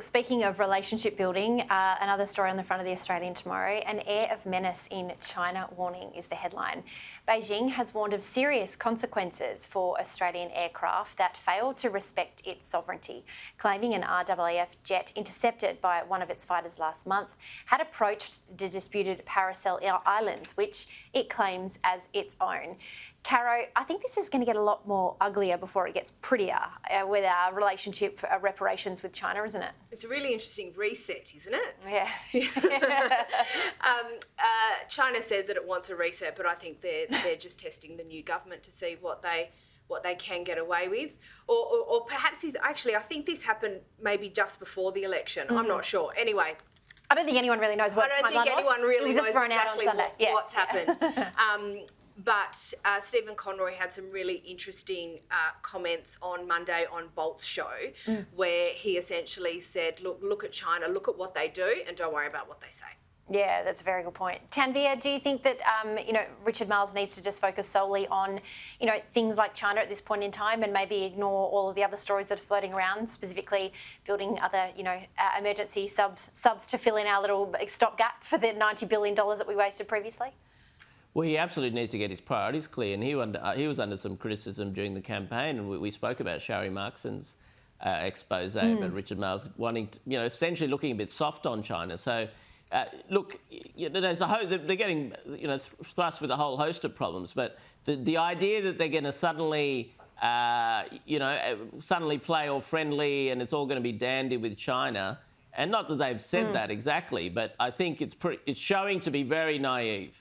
Speaking of relationship building, another story on the front of The Australian tomorrow, an air of menace in China warning is the headline. Beijing has warned of serious consequences for Australian aircraft that fail to respect its sovereignty, claiming an RAAF jet intercepted by one of its fighters last month had approached the disputed Paracel Islands, which it claims as its own. Caro, I think this is going to get a lot more uglier before it gets prettier with our relationship reparations with China, isn't it? It's a really interesting reset, isn't it? Yeah. China says that it wants a reset, but I think they're just testing the new government to see what they can get away with, or perhaps I think this happened maybe just before the election. I'm not sure. Anyway. I don't think anyone really knows what I don't think anyone really knows exactly what's happened. But Stephen Conroy had some really interesting comments on Monday on Bolt's show where he essentially said, look at China, look at what they do and don't worry about what they say. Yeah, that's a very good point. Tanvir, do you think that, Richard Marles needs to just focus solely on, things like China at this point in time and maybe ignore all of the other stories that are floating around, specifically building other, emergency subs to fill in our little stopgap for the $90 billion that we wasted previously? Well, he absolutely needs to get his priorities clear, and he was under some criticism during the campaign, and we spoke about Sharri Markson's expose, but Richard Marles wanting to, essentially looking a bit soft on China. So, look, there's they're getting, thrust with a whole host of problems, but the idea that they're going to suddenly play all friendly and it's all going to be dandy with China, and not that they've said that exactly, but I think it's showing to be very naive.